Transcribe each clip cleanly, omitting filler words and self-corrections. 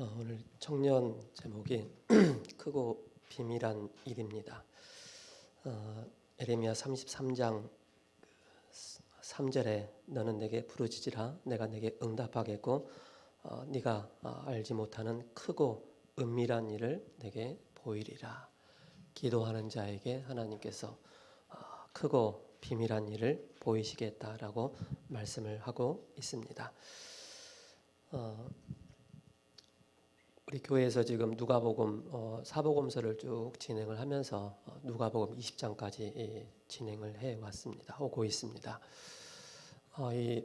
오늘 청년 제목이 크고 비밀한 일입니다. 에레미야 33장 3절에 너는 내게 부르짖으라 내가 내게 응답하겠고 네가 알지 못하는 크고 은밀한 일을 내게 보이리라. 기도하는 자에게 하나님께서 크고 비밀한 일을 보이시겠다라고 말씀을 하고 있습니다. 우리 교회에서 지금 누가복음 사복음서를 쭉 진행을 하면서 누가복음 20장까지 진행을 해 왔습니다. 오고 있습니다. 이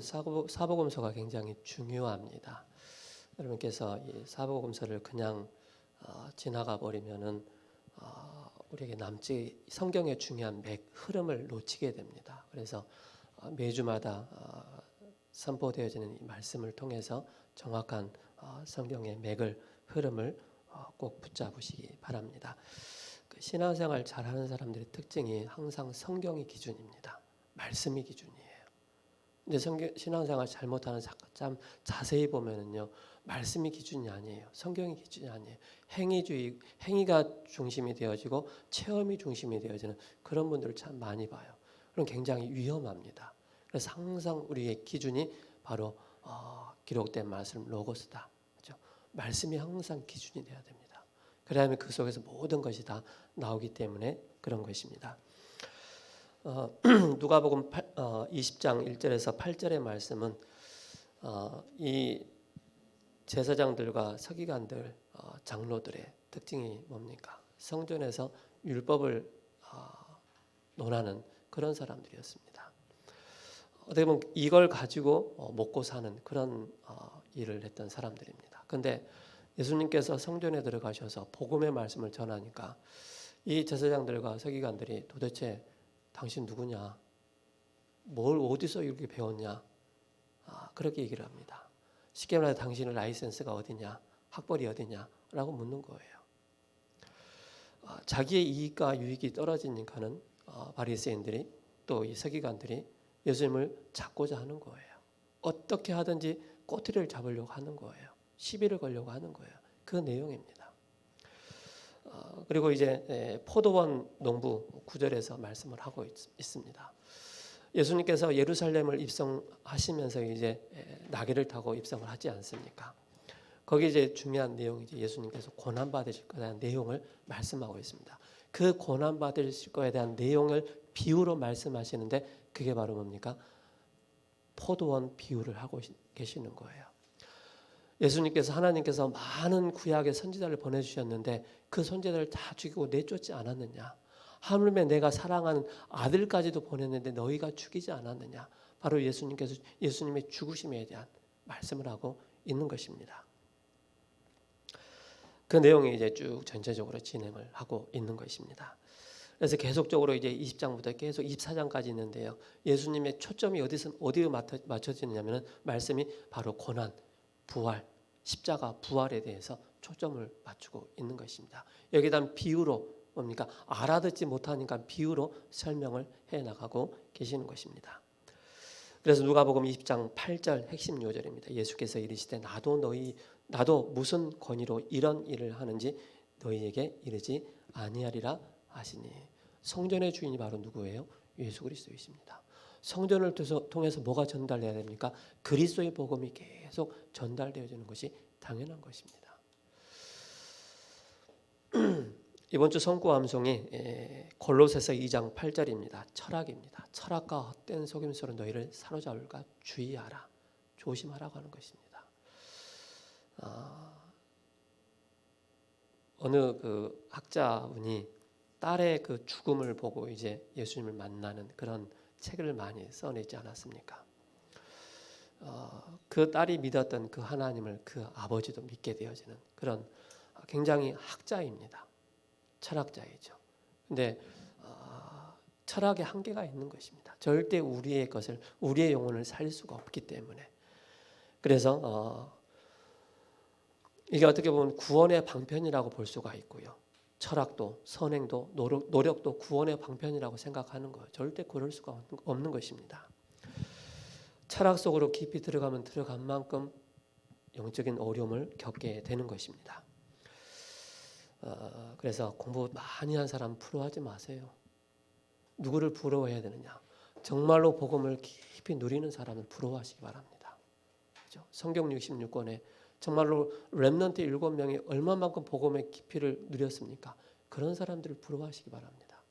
사복음서가 굉장히 중요합니다. 여러분께서 이 사복음서를 그냥 지나가 버리면은 우리에게 남지 성경의 중요한 흐름을 놓치게 됩니다. 그래서 매주마다 선포되어지는 이 말씀을 통해서 정확한 성경의 흐름을 꼭 붙잡으시기 바랍니다. 그 신앙생활 잘하는 사람들의 특징이 항상 성경이 기준입니다. 말씀이 기준이에요. 근데 신앙생활 잘못하는 참 자세히 보면은요, 말씀이 기준이 아니에요. 성경이 기준이 아니에요. 행위가 중심이 되어지고 체험이 중심이 되어지는 그런 분들을 참 많이 봐요. 그럼 굉장히 위험합니다. 그래서 항상 우리의 기준이 바로 기록된 말씀 로고스다. 그렇죠? 말씀이 항상 기준이 되어야 됩니다. 그래야만 그 속에서 모든 것이 다 나오기 때문에 그런 것입니다. 누가복음 20장 1절에서 8절의 말씀은 이 제사장들과 서기관들, 장로들의 특징이 뭡니까? 성전에서 율법을 논하는 그런 사람들이었습니다. 어떻게 보면 이걸 가지고 먹고 사는 그런 일을 했던 사람들입니다. 그런데 예수님께서 성전에 들어가셔서 복음의 말씀을 전하니까 이 제사장들과 서기관들이 도대체 당신 누구냐? 뭘 어디서 이렇게 배웠냐? 그렇게 얘기를 합니다. 쉽게 말해 당신의 라이센스가 어디냐? 학벌이 어디냐? 라고 묻는 거예요. 자기의 이익과 유익이 떨어지니까는 바리새인들이 또 이 서기관들이 예수님을 잡고자 하는 거예요. 어떻게 하든지 꼬투리를 잡으려고 하는 거예요. 시비를 걸려고 하는 거예요. 그 내용입니다. 그리고 이제 포도원 농부 9절에서 말씀을 하고 있습니다. 예수님께서 예루살렘을 입성하시면서 이제 나귀를 타고 입성을 하지 않습니까? 거기 이제 중요한 내용이 이제 예수님께서 고난 받으실 것에 대한 내용을 말씀하고 있습니다. 그 고난 받으실 것에 대한 내용을 비유로 말씀하시는데 그게 바로 뭡니까? 포도원 비유를 하고 계시는 거예요. 예수님께서 하나님께서 많은 구약의 선지자를 보내주셨는데 그 선지자를 다 죽이고 내쫓지 않았느냐? 하물며 내가 사랑하는 아들까지도 보냈는데 너희가 죽이지 않았느냐? 바로 예수님의 죽으심에 대한 말씀을 하고 있는 것입니다. 그 내용이 이제 쭉 전체적으로 진행을 하고 있는 것입니다. 그래서 계속적으로 이제 20장부터 계속 24장까지 있는데요. 예수님의 초점이 어디에 맞춰지느냐면 말씀이 바로 고난, 부활, 십자가 부활에 대해서 초점을 맞추고 있는 것입니다. 여기다 비유로 뭡니까? 알아듣지 못하니까 비유로 설명을 해 나가고 계시는 것입니다. 그래서 누가복음 20장 8절 핵심 요절입니다. 예수께서 이르시되 나도 무슨 권위로 이런 일을 하는지 너희에게 이르지 아니하리라 하시니. 성전의 주인이 바로 누구예요? 예수 그리스도이십니다. 성전을 통해서 뭐가 전달돼야 됩니까? 그리스도의 복음이 계속 전달되어지는 것이 당연한 것입니다. 이번 주 성구 암송이 골로새서 2장 8절입니다. 철학입니다. 철학과 헛된 속임수로 너희를 사로잡을까 주의하라. 조심하라고 하는 것입니다. 어느 그 학자분이 딸의 그 죽음을 보고 이제 예수님을 만나는 그런 책을 많이 써내지 않았습니까? 그 딸이 믿었던 그 하나님을 그 아버지도 믿게 되어지는 그런 굉장히 학자입니다. 철학자이죠. 근데 철학에 한계가 있는 것입니다. 절대 우리의 영혼을 살릴 수가 없기 때문에. 그래서 이게 어떻게 보면 구원의 방편이라고 볼 수가 있고요. 철학도 선행도 노력도 구원의 방편이라고 생각하는 거예요. 절대 그럴 수가 없는 것입니다. 철학 속으로 깊이 들어가면 들어간 만큼 영적인 어려움을 겪게 되는 것입니다. 그래서 공부 많이 한 사람 부러워하지 마세요. 누구를 부러워해야 되느냐? 정말로 복음을 깊이 누리는 사람을 부러워하시기 바랍니다. 그렇죠? 성경 66권에 정말로 렘넌트 7명이 얼마만큼 복음의 깊이를 누렸습니까? 그런 사람들을 부러워하시기 바랍니다.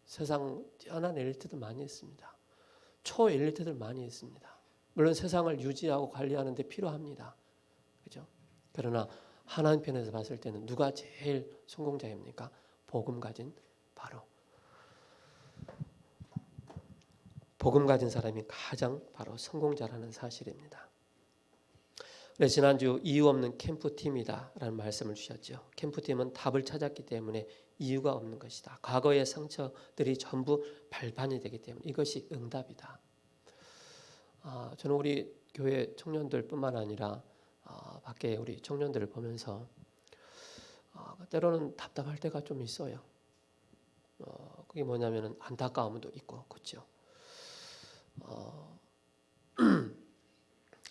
세상 뛰어난 엘리트들 많이 있습니다. 초엘리트들 많이 있습니다. 물론 세상을 유지하고 관리하는 데 필요합니다. 그죠? 그러나 하나님 편에서 봤을 때는 누가 제일 성공자입니까? 복음 가진 사람이 가장 바로 성공자라는 사실입니다. 그래서 지난주 이유 없는 캠프팀이다라는 말씀을 주셨죠. 캠프팀은 답을 찾았기 때문에 이유가 없는 것이다. 과거의 상처들이 전부 발판이 되기 때문에 이것이 응답이다. 저는 우리 교회 청년들뿐만 아니라 밖에 우리 청년들을 보면서 때로는 답답할 때가 좀 있어요. 그게 뭐냐면은 안타까움도 있고, 그렇죠.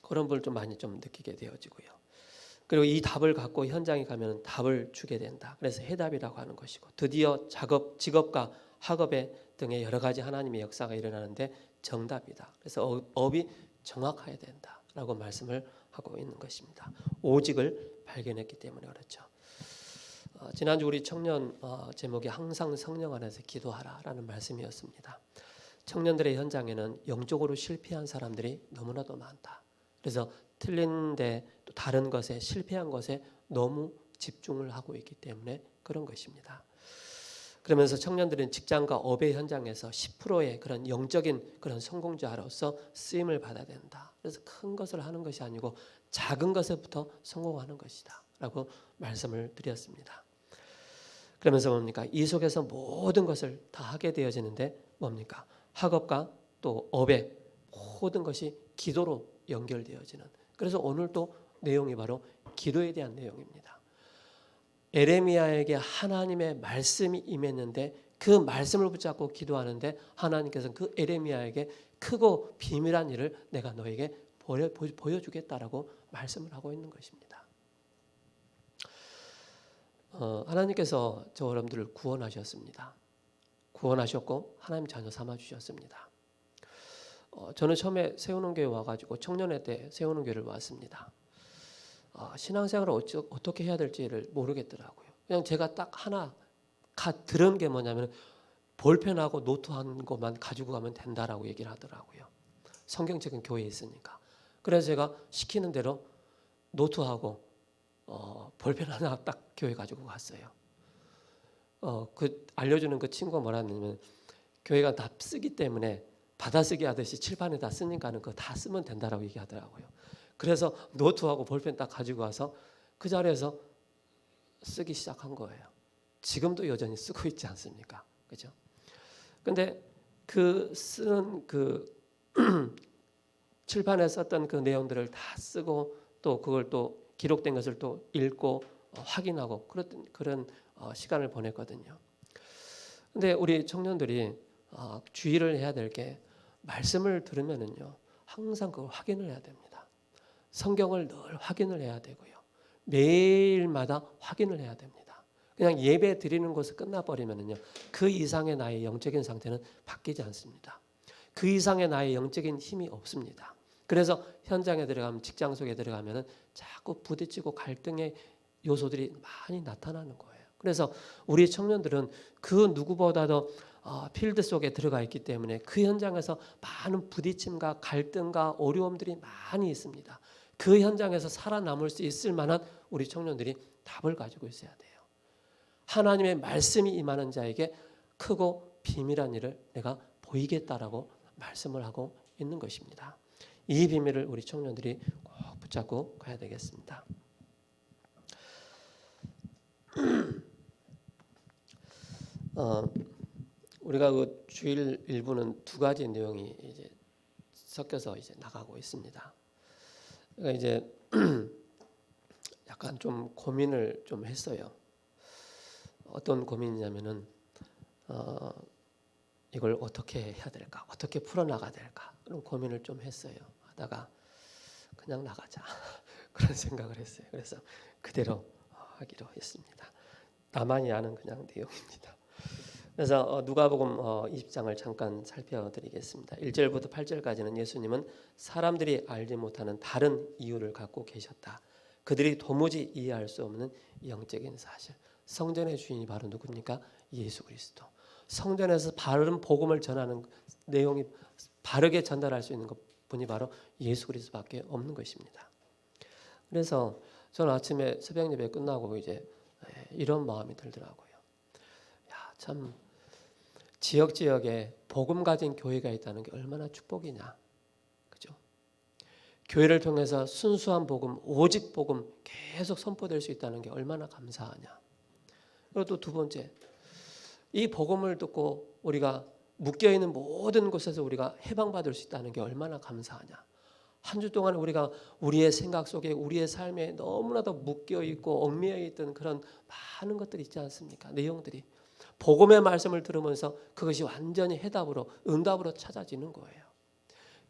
그런 걸 좀 많이 좀 느끼게 되어지고요. 그리고 이 답을 갖고 현장에 가면 답을 주게 된다. 그래서 해답이라고 하는 것이고, 드디어 직업과 학업에 등의 여러 가지 하나님의 역사가 일어나는데 정답이다. 그래서 업이 정확해야 된다라고 말씀을 하고 있는 것입니다. 오직을 발견했기 때문에 그렇죠. 지난주 우리 청년 제목이 항상 성령 안에서 기도하라라는 말씀이었습니다. 청년들의 현장에는 영적으로 실패한 사람들이 너무나도 많다. 그래서 틀린데 또 다른 것에 실패한 것에 너무 집중을 하고 있기 때문에 그런 것입니다. 그러면서 청년들은 직장과 업의 현장에서 10%의 그런 영적인 그런 성공자로서 쓰임을 받아야 된다. 그래서 큰 것을 하는 것이 아니고 작은 것에부터 성공하는 것이다 라고 말씀을 드렸습니다. 그러면서 뭡니까? 이 속에서 모든 것을 다 하게 되어지는데 뭡니까? 학업과 또 업의 모든 것이 기도로 연결되어지는. 그래서 오늘 또 내용이 바로 기도에 대한 내용입니다. 에레미야에게 하나님의 말씀이 임했는데 그 말씀을 붙잡고 기도하는데 하나님께서는 그 에레미야에게 크고 비밀한 일을 내가 너에게 보여주겠다라고 말씀을 하고 있는 것입니다. 하나님께서 저 여러분들을 구원하셨습니다. 구원하셨고 하나님 자녀 삼아 주셨습니다. 저는 처음에 세우는 교회 와가지고 청년회 때 세우는 교회를 왔습니다. 신앙생활을 어떻게 해야 될지를 모르겠더라고요. 그냥 제가 딱 하나 들은 게 뭐냐면 볼펜하고 노트한 것만 가지고 가면 된다라고 얘기를 하더라고요. 성경책은 교회에 있으니까. 그래서 제가 시키는 대로 노트하고 볼펜 하나 딱 교회 가지고 갔어요. 그 알려주는 그 친구가 뭐라 했냐면 교회가 다 쓰기 때문에 받아쓰기 하듯이 칠판에다 쓰니까는 그거 다 쓰면 된다라고 얘기하더라고요. 그래서 노트하고 볼펜 딱 가지고 와서 그 자리에서 쓰기 시작한 거예요. 지금도 여전히 쓰고 있지 않습니까? 그죠? 근데 그 쓰는 그 칠판에 썼던 그 내용들을 다 쓰고 또 그걸 또 기록된 것을 또 읽고 확인하고 그런 시간을 보냈거든요. 근데 우리 청년들이 주의를 해야 될 게 말씀을 들으면은요 항상 그걸 확인을 해야 됩니다. 성경을 늘 확인을 해야 되고요. 매일마다 확인을 해야 됩니다. 그냥 예배 드리는 것을 끝나버리면은요 그 이상의 나의 영적인 상태는 바뀌지 않습니다. 그 이상의 나의 영적인 힘이 없습니다. 그래서 현장에 들어가면 직장 속에 들어가면은 자꾸 부딪히고 갈등의 요소들이 많이 나타나는 거예요. 그래서 우리 청년들은 그 누구보다도 필드 속에 들어가 있기 때문에 그 현장에서 많은 부딪힘과 갈등과 어려움들이 많이 있습니다. 그 현장에서 살아남을 수 있을 만한 우리 청년들이 답을 가지고 있어야 돼요. 하나님의 말씀이 임하는 자에게 크고 비밀한 일을 내가 보이겠다라고 말씀을 하고 있는 것입니다. 이 비밀을 우리 청년들이 꼭 붙잡고 가야 되겠습니다. 우리가 그 주일 일부는 두 가지 내용이 이제 섞여서 이제 나가고 있습니다. 그러니까 이제 약간 좀 고민을 좀 했어요. 어떤 고민이냐면은 이걸 어떻게 해야 될까, 어떻게 풀어나가야 될까 그런 고민을 좀 했어요. 하다가 그냥 나가자. 그런 생각을 했어요. 그래서 그대로 하기로 했습니다. 나만이 아는 그냥 내용입니다. 그래서 누가복음 20장을 잠깐 살펴드리겠습니다. 1절부터 8절까지는 예수님은 사람들이 알지 못하는 다른 이유를 갖고 계셨다. 그들이 도무지 이해할 수 없는 영적인 사실. 성전의 주인이 바로 누굽니까? 예수 그리스도. 성전에서 바른 복음을 전하는 내용이 바르게 전달할 수 있는 분이 바로 예수 그리스도밖에 없는 것입니다. 그래서 저는 아침에 새벽 예배 끝나고 이제 이런 마음이 들더라고요. 야, 참 지역에 복음 가진 교회가 있다는 게 얼마나 축복이냐. 그죠? 교회를 통해서 순수한 복음, 오직 복음 계속 선포될 수 있다는 게 얼마나 감사하냐. 그리고 또 두 번째, 이 복음을 듣고 우리가 묶여 있는 모든 곳에서 우리가 해방받을 수 있다는 게 얼마나 감사하냐. 한 주 동안 우리가 우리의 생각 속에 우리의 삶에 너무나도 묶여 있고 얽매여 있던 그런 많은 것들이 있지 않습니까? 내용들이 복음의 말씀을 들으면서 그것이 완전히 해답으로 응답으로 찾아지는 거예요.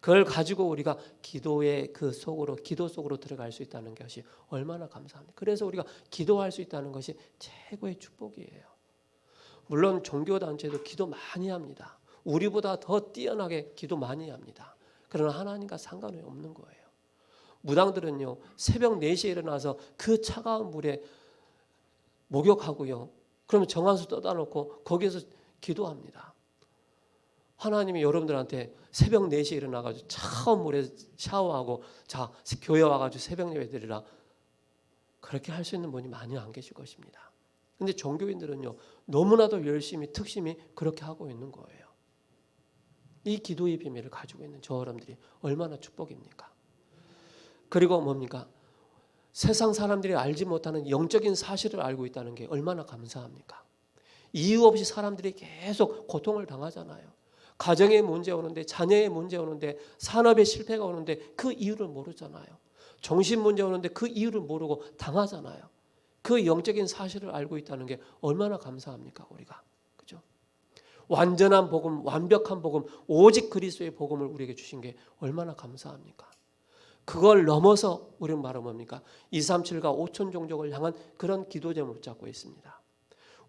그걸 가지고 우리가 기도의 그 속으로 기도 속으로 들어갈 수 있다는 것이 얼마나 감사합니다. 그래서 우리가 기도할 수 있다는 것이 최고의 축복이에요. 물론 종교단체도 기도 많이 합니다. 우리보다 더 뛰어나게 기도 많이 합니다. 그러나 하나님과 상관이 없는 거예요. 무당들은요, 새벽 4시에 일어나서 그 차가운 물에 목욕하고요. 그러면 정한수 떠다 놓고 거기에서 기도합니다. 하나님이 여러분들한테 새벽 4시에 일어나가지고 차가운 물에 샤워하고 자, 교회 와가지고 새벽 예배 드리라. 그렇게 할 수 있는 분이 많이 안 계실 것입니다. 근데 종교인들은요, 너무나도 열심히 특심히 그렇게 하고 있는 거예요. 이 기도의 비밀을 가지고 있는 저 여러분들이 얼마나 축복입니까? 그리고 뭡니까? 세상 사람들이 알지 못하는 영적인 사실을 알고 있다는 게 얼마나 감사합니까? 이유 없이 사람들이 계속 고통을 당하잖아요. 가정에 문제 오는데, 자녀의 문제 오는데, 산업의 실패가 오는데 그 이유를 모르잖아요. 정신 문제 오는데 그 이유를 모르고 당하잖아요. 그 영적인 사실을 알고 있다는 게 얼마나 감사합니까, 우리가. 그죠? 완전한 복음, 완벽한 복음, 오직 그리스도의 복음을 우리에게 주신 게 얼마나 감사합니까? 그걸 넘어서 우리는 말하면 뭡니까? 237과 5천 종족을 향한 그런 기도 제목을 붙잡고 있습니다.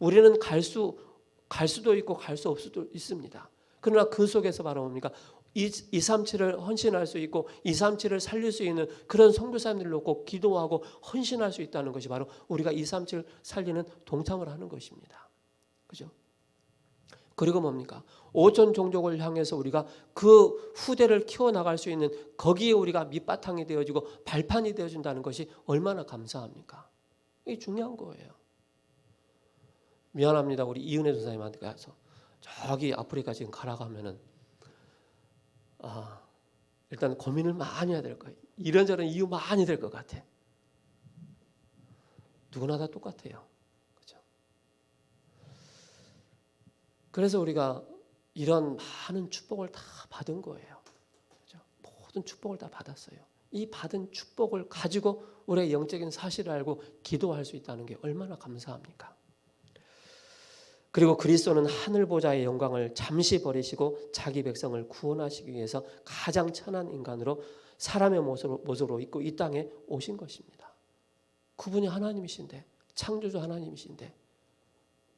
우리는 갈 수도 있고 갈 수 없을 수도 있습니다. 그러나 그 속에서 바로 뭡니까? 237을 헌신할 수 있고 237을 살릴 수 있는 그런 선교사님들을 놓고 기도하고 헌신할 수 있다는 것이 바로 우리가 237 살리는 동참을 하는 것입니다. 그죠? 그리고 뭡니까? 5천 종족을 향해서 우리가 그 후대를 키워나갈 수 있는 거기에 우리가 밑바탕이 되어지고 발판이 되어준다는 것이 얼마나 감사합니까? 이게 중요한 거예요. 미안합니다. 우리 이은혜 전사님한테 가서 저기 아프리카 지금 가라고 하면은 일단 고민을 많이 해야 될 거예요. 이런저런 이유 많이 될 것 같아. 누구나 다 똑같아요. 그렇죠? 그래서 우리가 이런 많은 축복을 다 받은 거예요. 그렇죠? 모든 축복을 다 받았어요. 이 받은 축복을 가지고 우리의 영적인 사실을 알고 기도할 수 있다는 게 얼마나 감사합니까? 그리고 그리스도는 하늘 보좌의 영광을 잠시 버리시고 자기 백성을 구원하시기 위해서 가장 천한 인간으로 사람의 모습으로 입고 이 땅에 오신 것입니다. 그분이 하나님이신데, 창조주 하나님이신데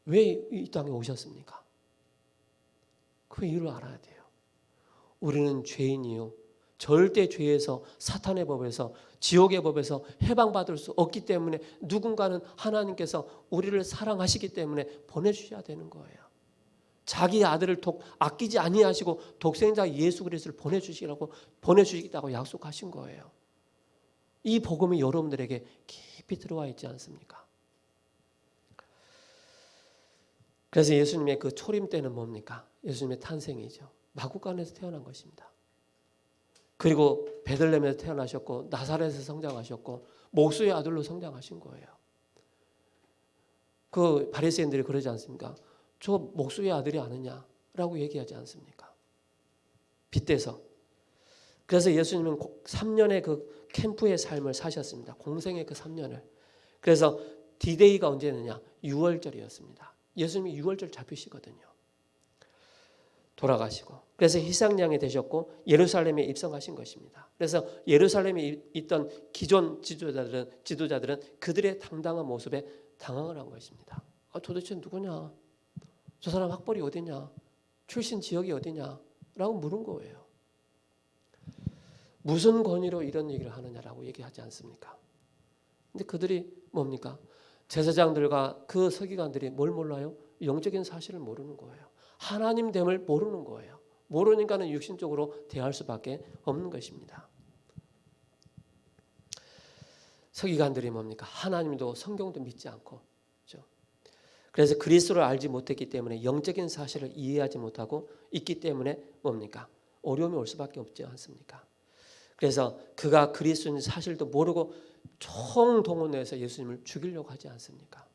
왜 이 땅에 오셨습니까? 그 이유를 알아야 돼요. 우리는 죄인이요, 절대 죄에서, 사탄의 법에서, 지옥의 법에서 해방받을 수 없기 때문에 누군가는 하나님께서 우리를 사랑하시기 때문에 보내주셔야 되는 거예요. 자기 아들을 아끼지 아니하시고 독생자 예수 그리스도를 보내주시겠다고 약속하신 거예요. 이 복음이 여러분들에게 깊이 들어와 있지 않습니까? 그래서 예수님의 그 초림 때는 뭡니까? 예수님의 탄생이죠. 마구간에서 태어난 것입니다. 그리고 베들레헴에서 태어나셨고 나사렛에서 성장하셨고 목수의 아들로 성장하신 거예요. 그 바리새인들이 그러지 않습니까? 저 목수의 아들이 아니냐라고 얘기하지 않습니까? 빗대서. 그래서 예수님은 3년의 그 캠프의 삶을 사셨습니다. 공생의 그 3년을. 그래서 디데이가 언제느냐? 6월절이었습니다. 예수님이 6월절 잡히시거든요. 돌아가시고 그래서 희생양이 되셨고 예루살렘에 입성하신 것입니다. 그래서 예루살렘에 있던 기존 지도자들은 그들의 당당한 모습에 당황을 한 것입니다. 도대체 누구냐? 저 사람 학벌이 어디냐? 출신 지역이 어디냐? 라고 물은 거예요. 무슨 권위로 이런 얘기를 하느냐라고 얘기하지 않습니까? 근데 그들이 뭡니까? 제사장들과 그 서기관들이 뭘 몰라요? 영적인 사실을 모르는 거예요. 하나님됨을 모르는 거예요. 모르니까는 육신적으로 대할 수밖에 없는 것입니다. 서기관들이 뭡니까? 하나님도 성경도 믿지 않고, 그렇죠? 그래서 그리스도를 알지 못했기 때문에 영적인 사실을 이해하지 못하고 있기 때문에 뭡니까? 어려움이 올 수밖에 없지 않습니까? 그래서 그가 그리스도인 사실도 모르고 총동원해서 예수님을 죽이려고 하지 않습니까?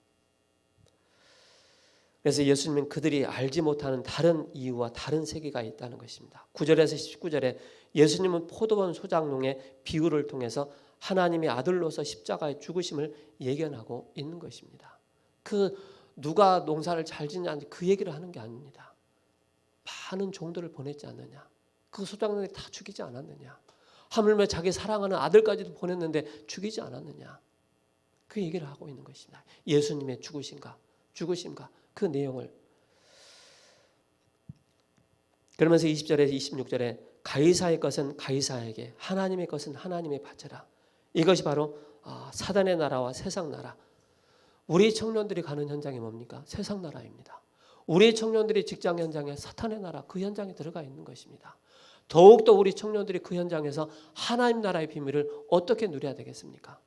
그래서 예수님은 그들이 알지 못하는 다른 이유와 다른 세계가 있다는 것입니다. 9절에서 19절에 예수님은 포도원 소작농의 비유를 통해서 하나님의 아들로서 십자가의 죽으심을 예견하고 있는 것입니다. 그 누가 농사를 잘 짓냐 그 얘기를 하는 게 아닙니다. 많은 종들을 보냈지 않느냐. 그 소작농이 다 죽이지 않았느냐. 하물며 자기 사랑하는 아들까지도 보냈는데 죽이지 않았느냐. 그 얘기를 하고 있는 것입니다. 예수님의 죽으심과 그 내용을. 그러면서 20절에서 26절에 가이사의 것은 가이사에게 하나님의 것은 하나님의 바쳐라. 이것이 바로 사단의 나라와 세상 나라. 우리 청년들이 가는 현장이 뭡니까? 세상 나라입니다. 우리 청년들이 직장 현장에 사탄의 나라 그 현장에 들어가 있는 것입니다. 더욱더 우리 청년들이 그 현장에서 하나님 나라의 비밀을 어떻게 누려야 되겠습니까?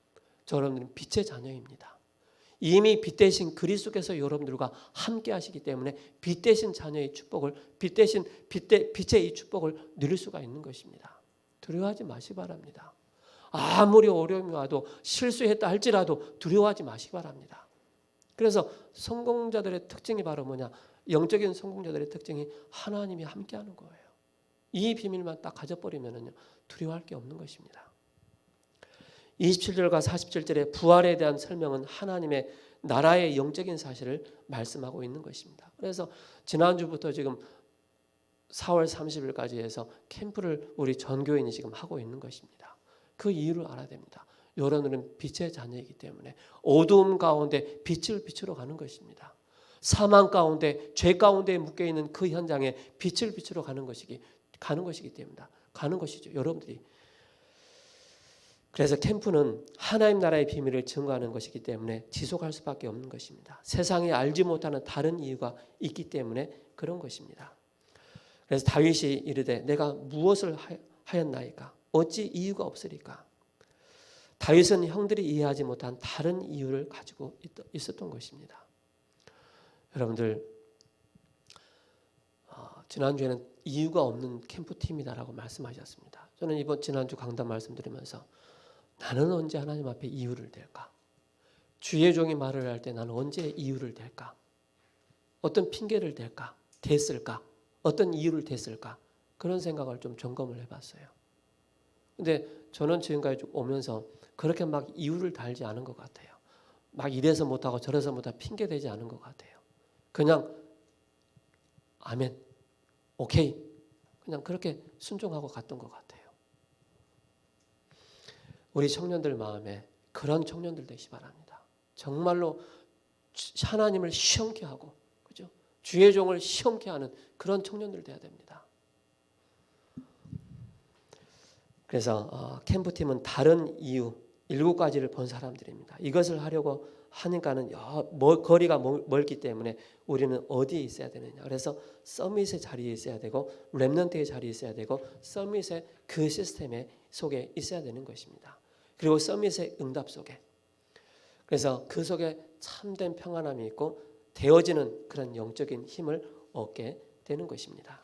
저 여러분들은 빛의 자녀입니다. 이미 빛 대신 그리스도께서 여러분들과 함께 하시기 때문에 빛 대신 자녀의 축복을 빛의 이 축복을 누릴 수가 있는 것입니다. 두려워하지 마시기 바랍니다. 아무리 어려움이 와도 실수했다 할지라도 두려워하지 마시기 바랍니다. 그래서 성공자들의 특징이 바로 뭐냐? 영적인 성공자들의 특징이 하나님이 함께하는 거예요. 이 비밀만 딱 가져버리면은요 두려워할 게 없는 것입니다. 27절과 47절의 부활에 대한 설명은 하나님의 나라의 영적인 사실을 말씀하고 있는 것입니다. 그래서 지난주부터 지금 4월 30일까지 해서 캠프를 우리 전교인이 지금 하고 있는 것입니다. 그 이유를 알아야 됩니다. 여러분은 빛의 자녀이기 때문에 어두움 가운데 빛을 비추러 가는 것입니다. 사망 가운데 죄 가운데 묶여있는 그 현장에 빛을 비추러 가는 것이기 때문에 가는 것이죠. 여러분들이. 그래서 캠프는 하나님 나라의 비밀을 증거하는 것이기 때문에 지속할 수밖에 없는 것입니다. 세상이 알지 못하는 다른 이유가 있기 때문에 그런 것입니다. 그래서 다윗이 이르되 내가 무엇을 하였나이까? 어찌 이유가 없으리까? 다윗은 형들이 이해하지 못한 다른 이유를 가지고 있었던 것입니다. 여러분들 지난주에는 이유가 없는 캠프팀이다라고 말씀하셨습니다. 저는 지난주 강단 말씀드리면서 나는 언제 하나님 앞에 이유를 댈까? 주의 종이 말을 할 때 나는 언제 이유를 댈까? 어떤 핑계를 댔을까? 어떤 이유를 댔을까? 그런 생각을 좀 점검을 해봤어요. 근데 저는 지금까지 오면서 그렇게 막 이유를 달지 않은 것 같아요. 막 이래서 못하고 저래서 못하고 핑계대지 않은 것 같아요. 그냥 아멘, 오케이 그냥 그렇게 순종하고 갔던 것 같아요. 우리 청년들 마음에 그런 청년들 되시 바랍니다. 정말로 하나님을 시험케 하고, 그죠? 주의 종을 시험케 하는 그런 청년들 돼야 됩니다. 그래서 캠프팀은 다른 이유 7가지를 본 사람들입니다. 이것을 하려고 하니까는 거리가 멀기 때문에 우리는 어디에 있어야 되느냐. 그래서 서밋의 자리에 있어야 되고 렘넌트의 자리에 있어야 되고 서밋의 그 시스템의 속에 있어야 되는 것입니다. 그리고 서밋의 응답 속에. 그래서 그 속에 참된 평안함이 있고 되어지는 그런 영적인 힘을 얻게 되는 것입니다.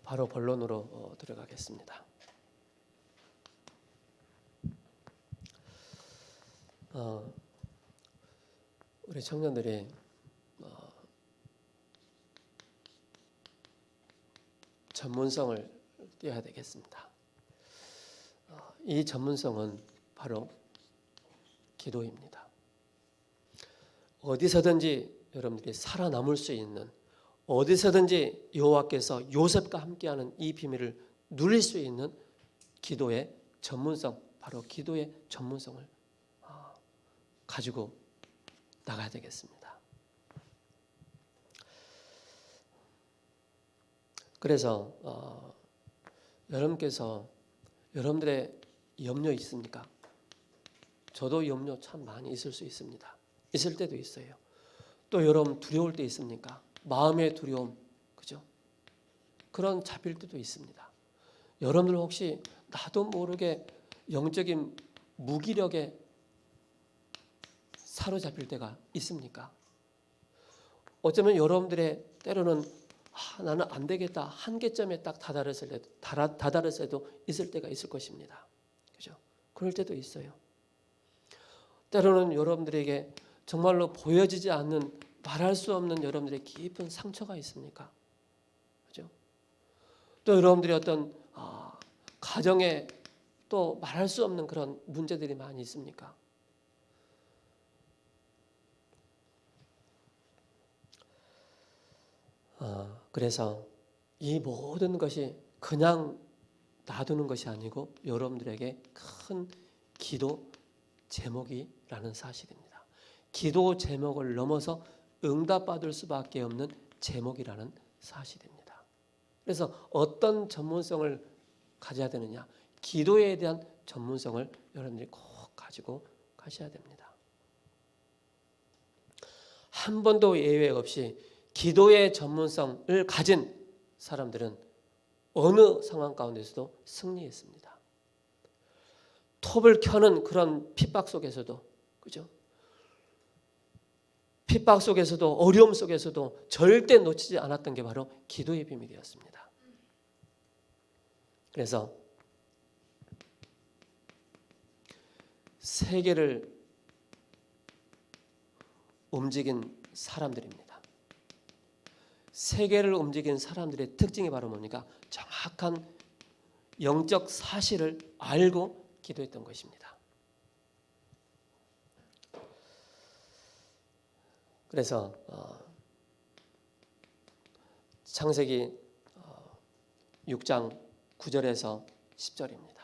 바로 본론으로 들어가겠습니다. 우리 청년들이 전문성을 띄어야 되겠습니다. 이 전문성은 바로 기도입니다. 어디서든지 여러분들이 살아남을 수 있는, 어디서든지 여호와께서 요셉과 함께하는 이 비밀을 누릴 수 있는 기도의 전문성, 바로 기도의 전문성을 가지고 나가야 되겠습니다. 그래서 여러분께서 여러분들의 염려 있습니까? 저도 염려 참 많이 있을 수 있습니다. 있을 때도 있어요. 또 여러분 두려울 때 있습니까? 마음의 두려움, 그죠? 그런 잡힐 때도 있습니다. 여러분들 혹시 나도 모르게 영적인 무기력에 사로잡힐 때가 있습니까? 어쩌면 여러분들의 때로는 나는 안 되겠다 한계점에 딱 다다랐을 때도 있을 때가 있을 것입니다. 그죠? 그럴 때도 있어요. 때로는 여러분들에게 정말로 보여지지 않는, 말할 수 없는 여러분들의 깊은 상처가 있습니까? 그죠? 또 여러분들이 어떤 가정에 또 말할 수 없는 그런 문제들이 많이 있습니까? 그래서 이 모든 것이 그냥 놔두는 것이 아니고 여러분들에게 큰 기도 제목이라는 사실입니다. 기도 제목을 넘어서 응답받을 수밖에 없는 제목이라는 사실입니다. 그래서 어떤 전문성을 가져야 되느냐? 기도에 대한 전문성을 여러분들이 꼭 가지고 가셔야 됩니다. 한 번도 예외 없이 기도의 전문성을 가진 사람들은 어느 상황 가운데서도 승리했습니다. 톱을 켜는 그런 핍박 속에서도, 그죠? 핍박 속에서도, 어려움 속에서도 절대 놓치지 않았던 게 바로 기도의 비밀이었습니다. 그래서 세계를 움직인 사람들입니다. 세계를 움직인 사람들의 특징이 바로 뭡니까? 정확한 영적 사실을 알고 기도했던 것입니다. 그래서 창세기 6장 9절에서 10절입니다.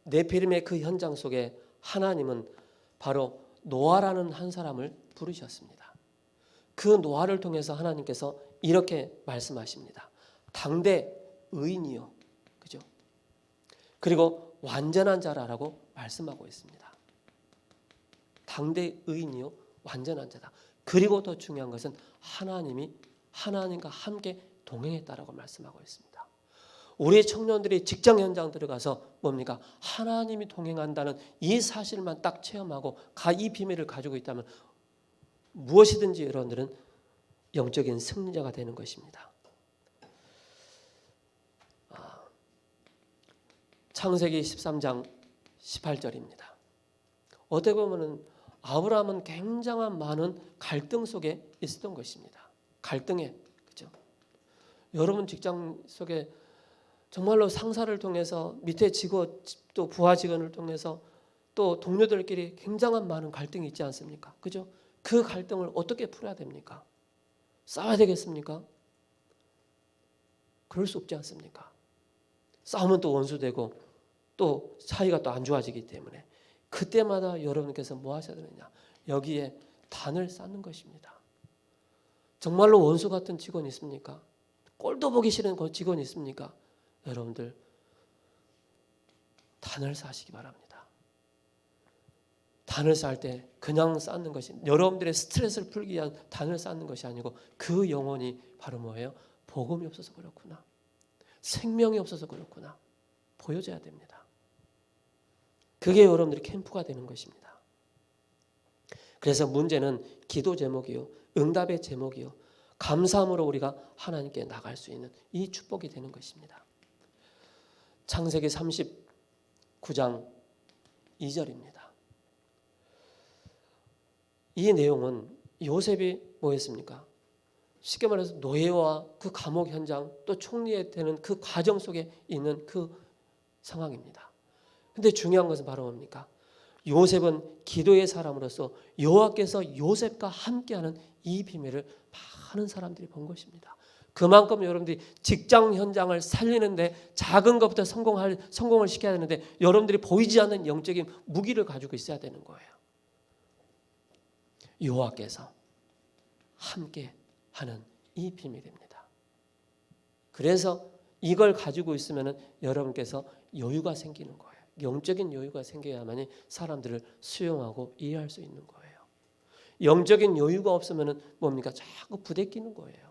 네피림의 그 현장 속에 하나님은 바로 노아라는 한 사람을 부르셨습니다. 그 노아를 통해서 하나님께서 이렇게 말씀하십니다. 당대 의인이요, 그죠? 그리고 완전한 자라라고 말씀하고 있습니다. 당대 의인이요, 완전한 자다. 그리고 더 중요한 것은 하나님과 함께 동행했다라고 말씀하고 있습니다. 우리 청년들이 직장 현장 들어가서 뭡니까? 하나님이 동행한다는 이 사실만 딱 체험하고 이 비밀을 가지고 있다면 무엇이든지 여러분들은 영적인 승리자가 되는 것입니다. 창세기 13장 18절입니다. 어떻게 보면 아브라함은 굉장한 많은 갈등 속에 있었던 것입니다. 갈등에, 그죠? 여러분 직장 속에 정말로 상사를 통해서 밑에 직원 또 부하 직원을 통해서 또 동료들끼리 굉장한 많은 갈등이 있지 않습니까? 그죠? 그 갈등을 어떻게 풀어야 됩니까? 싸워야 되겠습니까? 그럴 수 없지 않습니까? 싸우면 또 원수되고 또 사이가 또 안 좋아지기 때문에 그때마다 여러분께서 뭐 하셔야 되느냐? 여기에 단을 쌓는 것입니다. 정말로 원수 같은 직원 있습니까? 꼴도 보기 싫은 직원 있습니까? 여러분들 단을 쌓으시기 바랍니다. 단을 쌓을 때 그냥 쌓는 것이, 여러분들의 스트레스를 풀기 위한 단을 쌓는 것이 아니고 그 영혼이 바로 뭐예요? 복음이 없어서 그렇구나, 생명이 없어서 그렇구나 보여줘야 됩니다. 그게 여러분들의 캠프가 되는 것입니다. 그래서 문제는 기도 제목이요, 응답의 제목이요, 감사함으로 우리가 하나님께 나갈 수 있는 이 축복이 되는 것입니다. 창세기 39장 2절입니다. 이 내용은 요셉이 뭐였습니까? 쉽게 말해서 노예와 그 감옥 현장 또 총리에 되는 그 과정 속에 있는 그 상황입니다. 근데 중요한 것은 바로 뭡니까? 요셉은 기도의 사람으로서 여호와께서 요셉과 함께하는 이 비밀을 많은 사람들이 본 것입니다. 그만큼 여러분들이 직장 현장을 살리는데 작은 것부터 성공을 시켜야 되는데 여러분들이 보이지 않는 영적인 무기를 가지고 있어야 되는 거예요. 여호와께서 함께하는 이 비밀입니다. 그래서 이걸 가지고 있으면 여러분께서 여유가 생기는 거예요. 영적인 여유가 생겨야만이 사람들을 수용하고 이해할 수 있는 거예요. 영적인 여유가 없으면 뭡니까? 자꾸 부대끼는 거예요.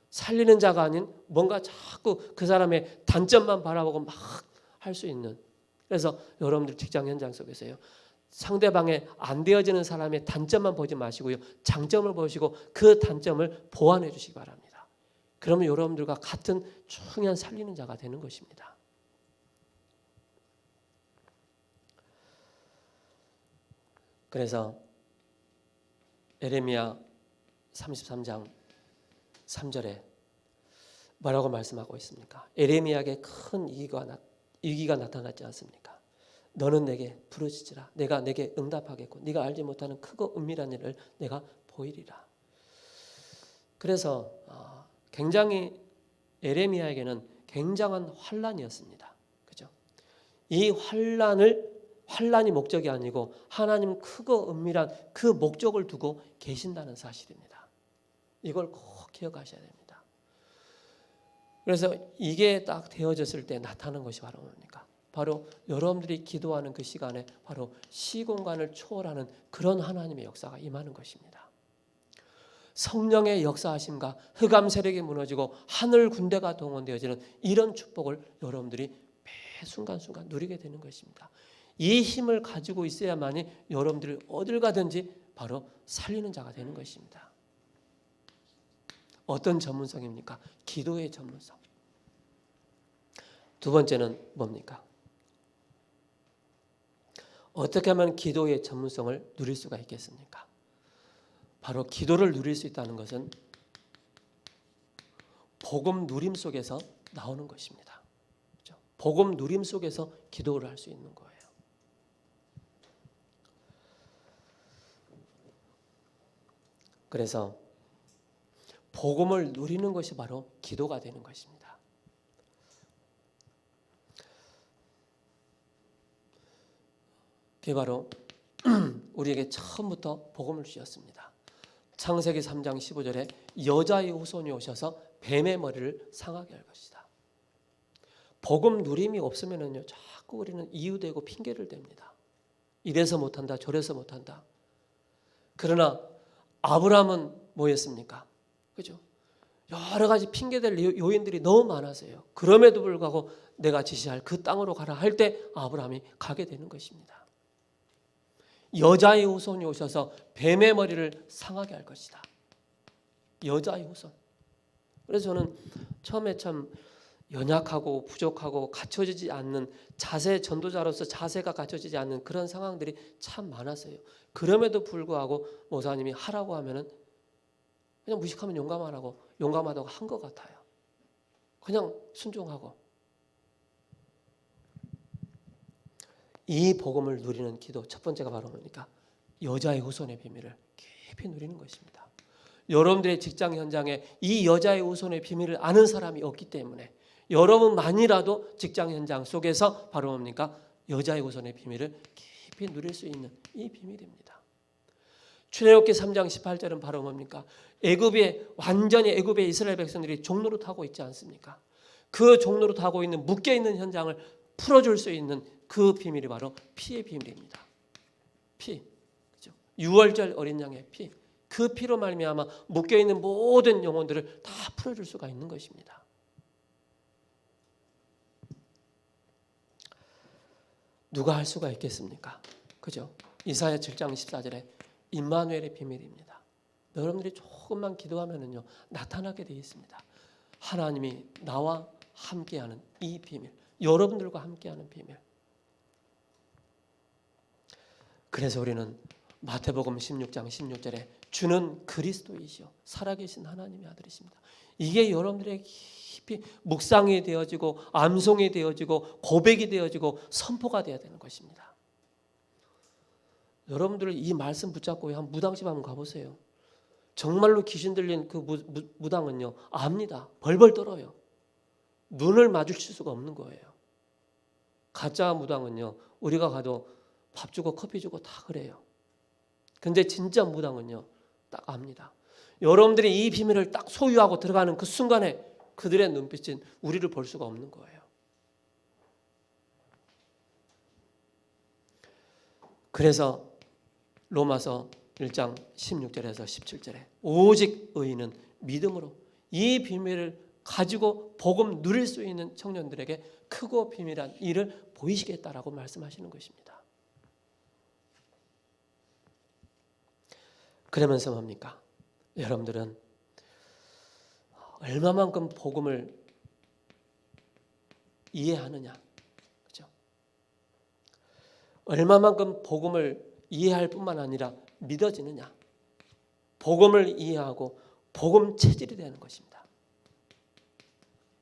살리는 자가 아닌 뭔가 자꾸 그 사람의 단점만 바라보고 막 할 수 있는. 그래서 여러분들 직장 현장 속에서요. 상대방의 안 되어지는 사람의 단점만 보지 마시고요. 장점을 보시고 그 단점을 보완해 주시기 바랍니다. 그러면 여러분들과 같은 중요한 살리는 자가 되는 것입니다. 그래서 에레미야 33장 3절에 뭐라고 말씀하고 있습니까? 에레미야에게 큰 위기가 나타났지 않습니까? 너는 내게 부르짖으라. 내가 내게 응답하겠고 네가 알지 못하는 크고 은밀한 일을 내가 보이리라. 그래서 굉장히 에레미야에게는 굉장한 환난이었습니다. 그죠? 이 환난이 목적이 아니고 하나님 크고 은밀한 그 목적을 두고 계신다는 사실입니다. 이걸 꼭 기억하셔야 됩니다. 그래서 이게 딱 되어졌을 때 나타나는 것이 바로 뭡니까? 바로 여러분들이 기도하는 그 시간에 바로 시공간을 초월하는 그런 하나님의 역사가 임하는 것입니다. 성령의 역사하심과 흑암 세력이 무너지고 하늘 군대가 동원되어지는 이런 축복을 여러분들이 매 순간순간 누리게 되는 것입니다. 이 힘을 가지고 있어야만이 여러분들이 어딜 가든지 바로 살리는 자가 되는 것입니다. 어떤 전문성입니까? 기도의 전문성. 두 번째는 뭡니까? 어떻게 하면 기도의 전문성을 누릴 수가 있겠습니까? 바로 기도를 누릴 수 있다는 것은 복음 누림 속에서 나오는 것입니다. 그렇죠? 복음 누림 속에서 기도를 할 수 있는 거예요. 그래서 복음을 누리는 것이 바로 기도가 되는 것입니다. 그게 바로 우리에게 처음부터 복음을 주셨습니다. 창세기 3장 15절에 여자의 후손이 오셔서 뱀의 머리를 상하게 할 것이다. 복음 누림이 없으면요, 자꾸 우리는 이유되고 핑계를 댑니다. 이래서 못한다, 저래서 못한다. 그러나 아브라함은 뭐였습니까? 그죠? 여러 가지 핑계될 요인들이 너무 많았어요. 그럼에도 불구하고 내가 지시할 그 땅으로 가라 할 때 아브라함이 가게 되는 것입니다. 여자의 후손이 오셔서 뱀의 머리를 상하게 할 것이다. 여자의 후손. 그래서 저는 처음에 참 연약하고 부족하고 갖춰지지 않는 전도자로서 자세가 갖춰지지 않는 그런 상황들이 참 많았어요. 그럼에도 불구하고 목사님이 하라고 하면은 그냥 무식하면 용감하다고 한 것 같아요. 그냥 순종하고. 이 복음을 누리는 기도 첫 번째가 바로 뭡니까? 여자의 후손의 비밀을 깊이 누리는 것입니다. 여러분들의 직장 현장에 이 여자의 후손의 비밀을 아는 사람이 없기 때문에 여러분만이라도 직장 현장 속에서 바로 뭡니까? 여자의 후손의 비밀을 깊이 누릴 수 있는 이 비밀입니다. 출애굽기 3장 18절은 바로 뭡니까? 완전히 애굽의 이스라엘 백성들이 종로로 타고 있지 않습니까? 그 종로로 타고 있는 묶여있는 현장을 풀어줄 수 있는 그 비밀이 바로 피의 비밀입니다. 피, 그렇죠? 6월절 어린 양의 피, 그 피로 말미암아 묶여있는 모든 영혼들을 다 풀어줄 수가 있는 것입니다. 누가 할 수가 있겠습니까? 그죠? 이사야 7장 14절에 임마누엘의 비밀입니다. 여러분들이 조금만 기도하면요 나타나게 되어 있습니다. 하나님이 나와 함께하는 이 비밀, 여러분들과 함께하는 비밀. 그래서 우리는 마태복음 16장 16절에 주는 그리스도이시오 살아계신 하나님의 아들이십니다. 이게 여러분들의 깊이 묵상이 되어지고 암송이 되어지고 고백이 되어지고 선포가 되어야 되는 것입니다. 여러분들 이 말씀 붙잡고 한 무당집 한번 가보세요. 정말로 귀신 들린 그 무당은요, 압니다. 벌벌 떨어요. 눈을 마주칠 수가 없는 거예요. 가짜 무당은요, 우리가 가도 밥 주고 커피 주고 다 그래요. 근데 진짜 무당은요, 딱 압니다. 여러분들이 이 비밀을 딱 소유하고 들어가는 그 순간에 그들의 눈빛은 우리를 볼 수가 없는 거예요. 그래서 로마서 1장 16절에서 17절에 오직 의인은 믿음으로 이 비밀을 가지고 복음 누릴 수 있는 청년들에게 크고 비밀한 일을 보이시겠다라고 말씀하시는 것입니다. 그러면서 뭡니까? 여러분들은 얼마만큼 복음을 이해하느냐, 그렇죠? 얼마만큼 복음을 이해할 뿐만 아니라 믿어지느냐, 복음을 이해하고 복음 체질이 되는 것입니다.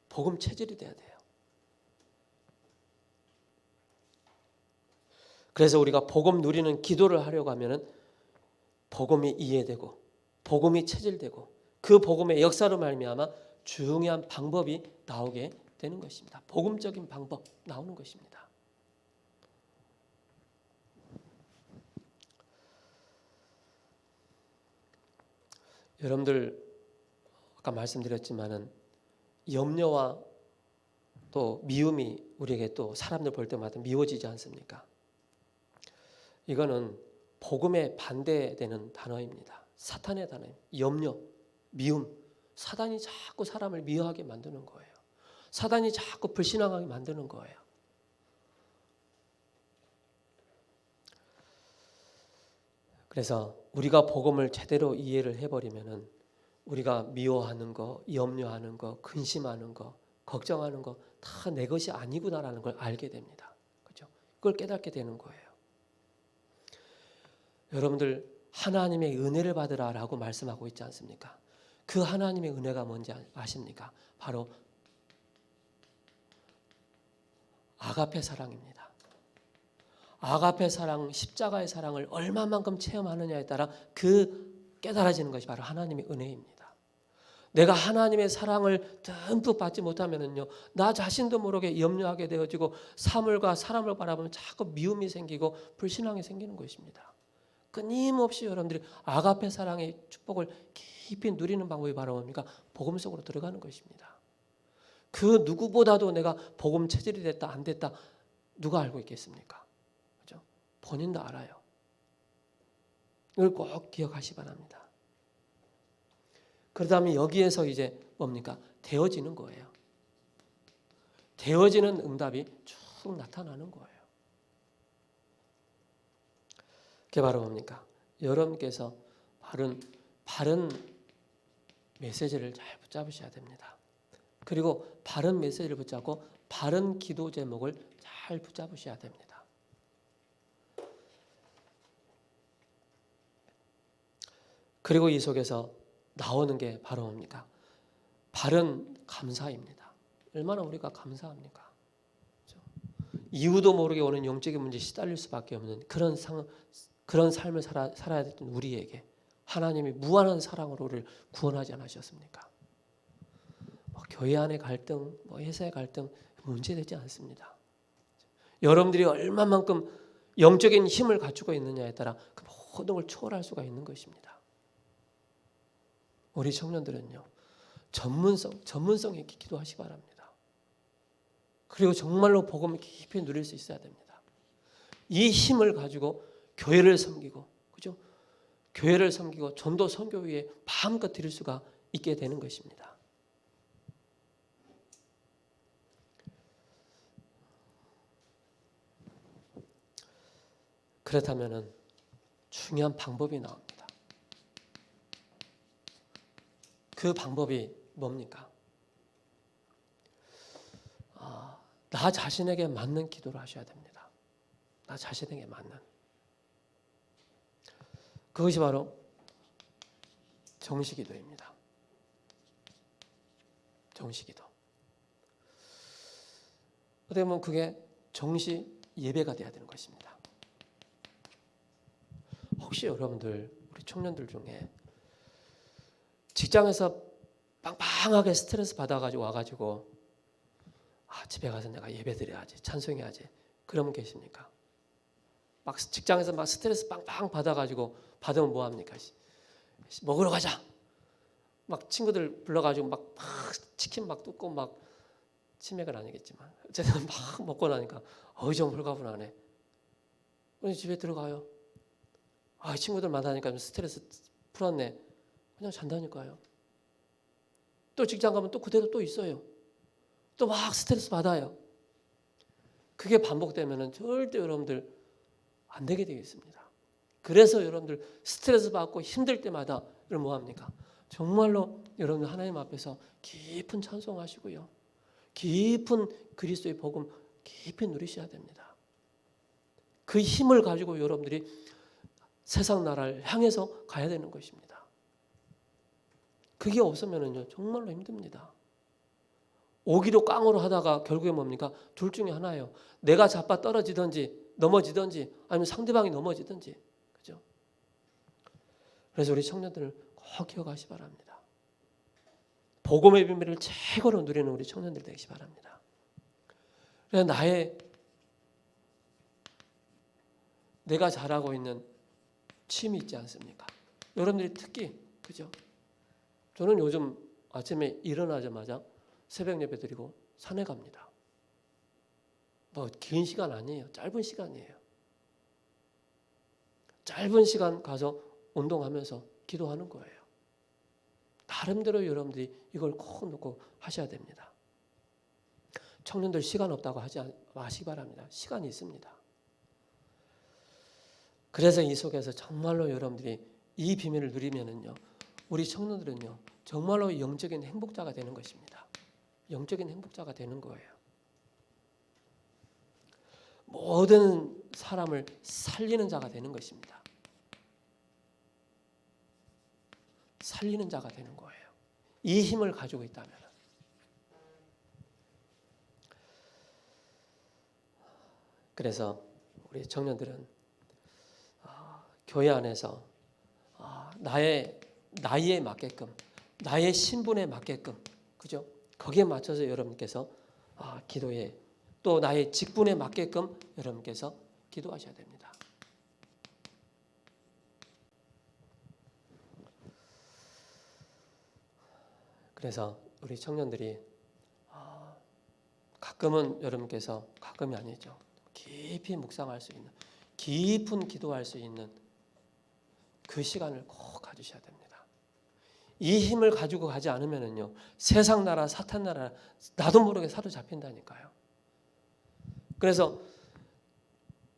복음 체질이 돼야 돼요. 그래서 우리가 복음 누리는 기도를 하려고 하면은 복음이 이해되고 복음이 체질되고 그 복음의 역사로 말미암아 중요한 방법이 나오게 되는 것입니다. 복음적인 방법 나오는 것입니다. 여러분들 아까 말씀드렸지만은 염려와 또 미움이 우리에게 또 사람들 볼 때마다 미워지지 않습니까? 이거는 복음에 반대되는 단어입니다. 사탄의 단어입니다. 염려, 미움. 사단이 자꾸 사람을 미워하게 만드는 거예요. 사단이 자꾸 불신앙하게 만드는 거예요. 그래서 우리가 복음을 제대로 이해를 해버리면은 우리가 미워하는 거, 염려하는 거, 근심하는 거, 걱정하는 거 다 내 것이 아니구나라는 걸 알게 됩니다. 그렇죠? 그걸 깨닫게 되는 거예요. 여러분들 하나님의 은혜를 받으라라고 말씀하고 있지 않습니까? 그 하나님의 은혜가 뭔지 아십니까? 바로 아가페 사랑입니다. 아가페 사랑, 십자가의 사랑을 얼마만큼 체험하느냐에 따라 그 깨달아지는 것이 바로 하나님의 은혜입니다. 내가 하나님의 사랑을 듬뿍 받지 못하면은요, 나 자신도 모르게 염려하게 되어지고 사물과 사람을 바라보면 자꾸 미움이 생기고 불신앙이 생기는 것입니다. 끊임없이 여러분들이 아가페 사랑의 축복을 깊이 누리는 방법이 바로 뭡니까? 복음 속으로 들어가는 것입니다. 그 누구보다도 내가 복음 체질이 됐다 안 됐다 누가 알고 있겠습니까? 그렇죠? 본인도 알아요. 이걸 꼭 기억하시 바랍니다. 그러다면 여기에서 이제 뭡니까? 되어지는 거예요. 되어지는 응답이 쭉 나타나는 거예요. 그게 바로 뭡니까? 여러분께서 바른 메시지를 잘 붙잡으셔야 됩니다. 그리고 바른 메시지를 붙잡고 바른 기도 제목을 잘 붙잡으셔야 됩니다. 그리고 이 속에서 나오는 게 바로 뭡니까? 바른 감사입니다. 얼마나 우리가 감사합니까? 그렇죠? 이유도 모르게 오는 영적인 문제에 시달릴 수밖에 없는 그런 삶을 살아야 됐던 우리에게 하나님이 무한한 사랑으로 우리를 구원하지 않으셨습니까? 교회 안의 갈등, 회사의 갈등 문제되지 않습니다. 여러분들이 얼마만큼 영적인 힘을 갖추고 있느냐에 따라 그 모든 걸 초월할 수가 있는 것입니다. 우리 청년들은요, 전문성 있게 기도하시기 바랍니다. 그리고 정말로 복음을 깊이 누릴 수 있어야 됩니다. 이 힘을 가지고 교회를 섬기고, 그죠? 교회를 섬기고 전도 선교 위에 마음껏 드릴 수가 있게 되는 것입니다. 그렇다면은 중요한 방법이 나옵니다. 그 방법이 뭡니까? 나 자신에게 맞는 기도를 하셔야 됩니다. 나 자신에게 맞는. 그것이 바로 정식기도입니다. 정시기도. 어떻게 보면 그게 정시 예배가 돼야 되는 것입니다. 혹시 여러분들, 우리 청년들 중에 직장에서 빵빵하게 스트레스 받아가지고 와가지고 집에 가서 내가 예배 드려야지, 찬송해야지, 그런 분 계십니까? 막 직장에서 막 스트레스 빵빵 받아가지고 받으면 뭐 합니까? 먹으러 가자. 막 친구들 불러가지고 막 치킨 막 뜯고 막, 치맥은 아니겠지만 어쨌든 막 먹고 나니까 좀 홀가분하네. 그래서 집에 들어가요. 친구들 만나니까 스트레스 풀었네. 그냥 잔다니까요. 또 직장 가면 또 그대로 또 있어요. 또 막 스트레스 받아요. 그게 반복되면은 절대 여러분들 안 되게 되어 있습니다. 그래서 여러분들 스트레스 받고 힘들 때마다 여러분 뭐 합니까? 정말로 여러분들 하나님 앞에서 깊은 찬송하시고요. 깊은 그리스도의 복음 깊이 누리셔야 됩니다. 그 힘을 가지고 여러분들이 세상 나라를 향해서 가야 되는 것입니다. 그게 없으면은요 정말로 힘듭니다. 오기로 깡으로 하다가 결국에 뭡니까? 둘 중에 하나예요. 내가 자빠 떨어지든지 넘어지든지 아니면 상대방이 넘어지든지. 그죠? 그래서 우리 청년들을 꼭 기억하시 바랍니다. 복음의 비밀을 최고로 누리는 우리 청년들 되시 바랍니다. 그래서 내가 잘하고 있는 취미 있지 않습니까? 여러분들이 특히 그죠? 저는 요즘 아침에 일어나자마자 새벽 예배 드리고 산에 갑니다. 뭐 긴 시간 아니에요. 짧은 시간이에요. 짧은 시간 가서 운동하면서 기도하는 거예요. 나름대로 여러분들이 이걸 꼭 놓고 하셔야 됩니다. 청년들 시간 없다고 하지 마시기 바랍니다. 시간이 있습니다. 그래서 이 속에서 정말로 여러분들이 이 비밀을 누리면은요, 우리 청년들은요, 정말로 영적인 행복자가 되는 것입니다. 영적인 행복자가 되는 거예요. 모든 사람을 살리는 자가 되는 것입니다. 살리는 자가 되는 거예요. 이 힘을 가지고 있다면. 그래서 우리 청년들은 교회 안에서 나의 나이에 맞게끔, 나의 신분에 맞게끔, 그죠? 거기에 맞춰서 여러분께서 기도에, 또 나의 직분에 맞게끔 여러분께서 기도하셔야 됩니다. 그래서 우리 청년들이 가끔은 여러분께서, 가끔이 아니죠, 깊이 묵상할 수 있는, 깊은 기도할 수 있는 그 시간을 꼭 가지셔야 됩니다. 이 힘을 가지고 가지 않으면은요, 세상 나라, 사탄 나라 나도 모르게 사로잡힌다니까요. 그래서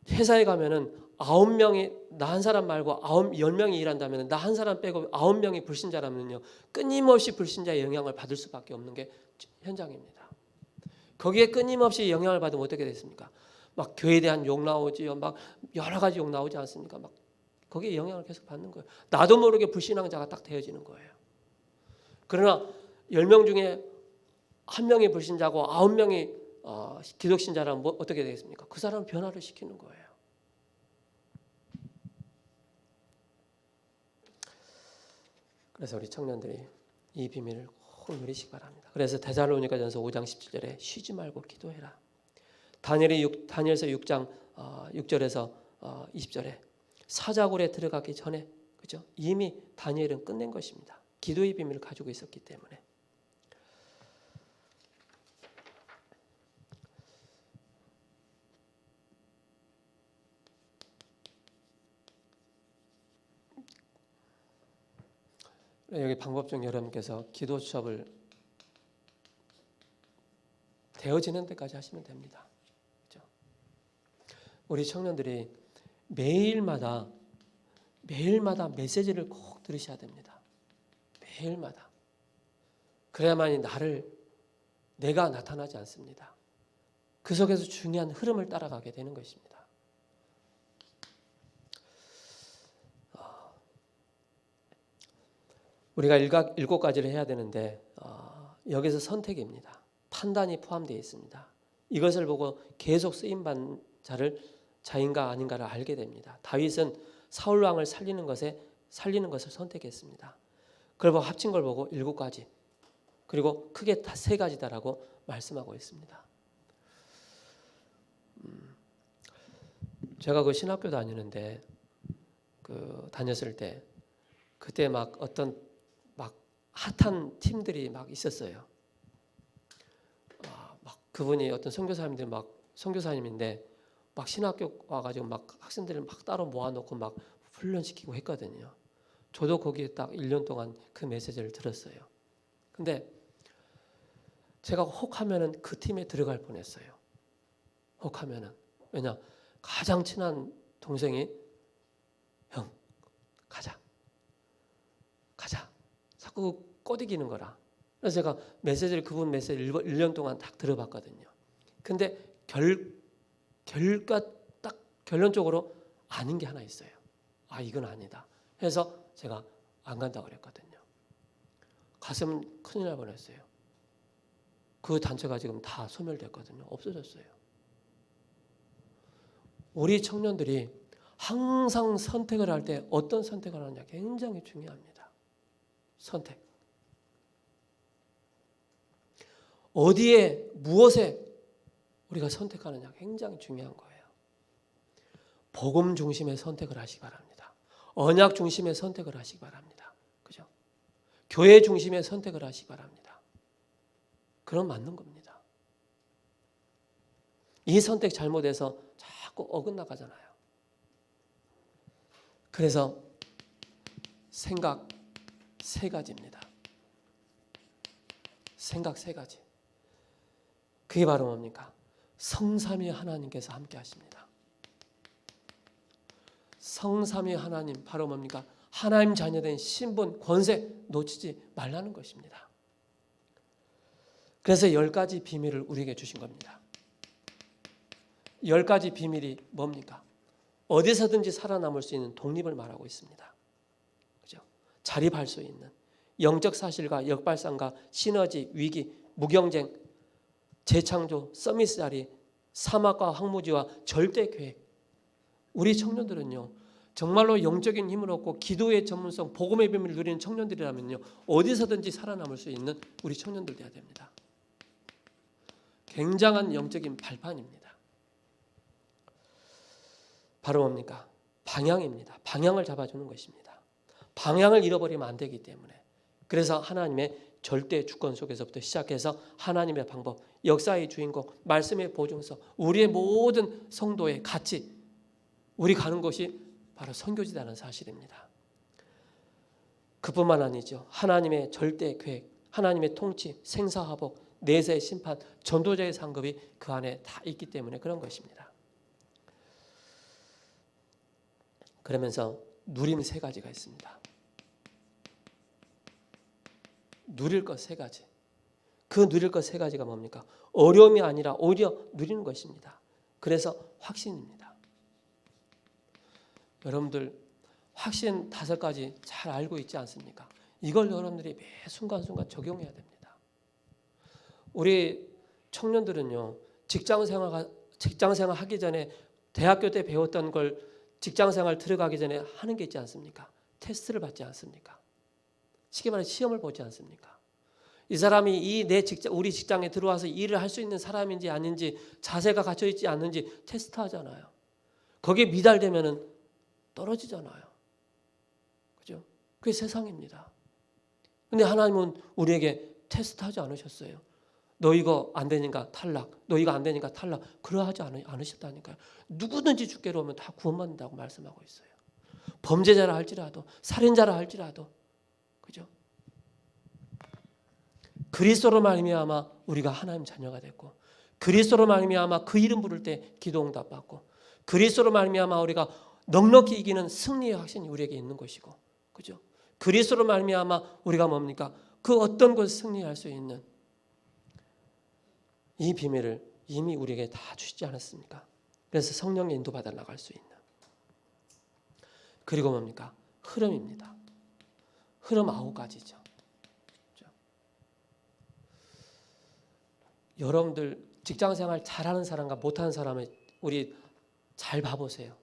회사에 가면은 9명이, 나 한 사람 말고 10명이 일한다면 나 한 사람 빼고 9명이 불신자라면요, 끊임없이 불신자의 영향을 받을 수밖에 없는 게 현장입니다. 거기에 끊임없이 영향을 받으면 어떻게 됐습니까? 막 교회에 대한 욕 나오지요. 막 여러 가지 욕 나오지 않습니까? 막 거기에 영향을 계속 받는 거예요. 나도 모르게 불신앙자가 딱 되어지는 거예요. 그러나 10명 중에 1명이 불신자고 9명이 기독신자라면 어떻게 되겠습니까? 그 사람은 변화를 시키는 거예요. 그래서 우리 청년들이 이 비밀을 꼭 누리시기 바랍니다. 그래서 데살로니가전서 5장 17절에 쉬지 말고 기도해라. 다니엘서 6장 6절에서 20절에 사자굴에 들어가기 전에, 그죠? 이미 다니엘은 끝낸 것입니다. 기도의 비밀을 가지고 있었기 때문에. 여기 방법 중 여러분께서 기도 수업을 되어지는 데까지 하시면 됩니다. 그렇죠? 우리 청년들이 매일마다 메시지를 꼭 들으셔야 됩니다. 매일마다. 그래야만이 내가 나타나지 않습니다. 그 속에서 중요한 흐름을 따라가게 되는 것입니다. 우리가 7가지를 해야 되는데 여기서 선택입니다. 판단이 포함되어 있습니다. 이것을 보고 계속 쓰임받는 자를 자인가 아닌가를 알게 됩니다. 다윗은 사울 왕을 살리는 것을 선택했습니다. 그걸 보고 합친 걸 보고 7가지, 그리고 크게 다 3가지다라고 말씀하고 있습니다. 제가 그 신학교 다니는데 다녔을 때 그때 막 어떤 막 핫한 팀들이 막 있었어요. 막 그분이 어떤 선교사님들이 막 선교사님인데 막 신학교 와가지고 막 학생들을 막 따로 모아놓고 막 훈련시키고 했거든요. 저도 거기에 딱 1년 동안 그 메시지를 들었어요. 근데 제가 혹하면은 그 팀에 들어갈 뻔했어요. 혹하면은. 왜냐? 가장 친한 동생이 형 가자 자꾸 꼬드기는 거라. 그래서 제가 그분 메시지를 1년 동안 딱 들어봤거든요. 근데 딱 결론적으로 아닌 게 하나 있어요. 이건 아니다 해서 제가 안 간다고 그랬거든요. 갔으면 큰일 날 뻔했어요. 그 단체가 지금 다 소멸됐거든요. 없어졌어요. 우리 청년들이 항상 선택을 할 때 어떤 선택을 하느냐 굉장히 중요합니다. 선택. 어디에 무엇에 우리가 선택하느냐 굉장히 중요한 거예요. 복음 중심의 선택을 하시기 바랍니다. 언약 중심의 선택을 하시기 바랍니다. 그죠? 교회 중심의 선택을 하시기 바랍니다. 그럼 맞는 겁니다. 이 선택 잘못해서 자꾸 어긋나가잖아요. 그래서 생각 3가지입니다. 생각 3가지. 그게 바로 뭡니까? 성삼위 하나님께서 함께 하십니다. 성삼위 하나님 바로 뭡니까? 하나님 자녀된 신분, 권세 놓치지 말라는 것입니다. 그래서 10가지 비밀을 우리에게 주신 겁니다. 10가지 비밀이 뭡니까? 어디서든지 살아남을 수 있는 독립을 말하고 있습니다. 그죠? 자립할 수 있는 영적 사실과 역발상과 시너지, 위기, 무경쟁, 재창조, 서밋 자리, 사막과 황무지와 절대 계획. 우리 청년들은요, 정말로 영적인 힘을 얻고 기도의 전문성, 복음의 비밀을 누리는 청년들이라면요, 어디서든지 살아남을 수 있는 우리 청년들 돼야 됩니다. 굉장한 영적인 발판입니다. 바로 뭡니까? 방향입니다. 방향을 잡아주는 것입니다. 방향을 잃어버리면 안 되기 때문에. 그래서 하나님의 절대 주권 속에서부터 시작해서 하나님의 방법, 역사의 주인공, 말씀의 보증서, 우리의 모든 성도의 가치, 우리 가는 것이 바로 선교지다는 사실입니다. 그뿐만 아니죠. 하나님의 절대 계획, 하나님의 통치, 생사화복, 내세의 심판, 전도자의 상급이 그 안에 다 있기 때문에 그런 것입니다. 그러면서 누림 3가지가 있습니다. 누릴 것 3가지. 그 누릴 것 3가지가 뭡니까? 어려움이 아니라 오히려 누리는 것입니다. 그래서 확신입니다. 여러분들 확신 5가지 잘 알고 있지 않습니까? 이걸 여러분들이 매 순간순간 적용해야 됩니다. 우리 청년들은요, 직장생활 하기 전에 대학교 때 배웠던 걸 직장생활 들어가기 전에 하는 게 있지 않습니까? 테스트를 받지 않습니까? 쉽게 말해 시험을 보지 않습니까? 이 사람이 우리 직장에 들어와서 일을 할 수 있는 사람인지 아닌지, 자세가 갖춰 있지 않는지 테스트하잖아요. 거기에 미달되면은 떨어지잖아요. 그죠? 그게 세상입니다. 근데 하나님은 우리에게 테스트하지 않으셨어요. 너 이거 안 되니까 탈락, 너 이거 안 되니까 탈락. 그러하지 않으셨다니까요. 누구든지 주께로 오면 다 구원받는다고 말씀하고 있어요. 범죄자라 할지라도, 살인자라 할지라도, 그죠? 그리스도로 말미암아 우리가 하나님 자녀가 됐고, 그리스도로 말미암아 그 이름 부를 때 기도 응답 받고, 그리스도로 말미암아 우리가 넉넉히 이기는 승리의 확신이 우리에게 있는 것이고, 그죠? 그리스도로 말미암아 우리가 뭡니까? 그 어떤 것을 승리할 수 있는 이 비밀을 이미 우리에게 다 주시지 않았습니까? 그래서 성령의 인도받아 나갈 수 있는. 그리고 뭡니까? 흐름입니다. 흐름 9가지죠. 여러분들 직장생활 잘하는 사람과 못하는 사람을 우리 잘 봐보세요.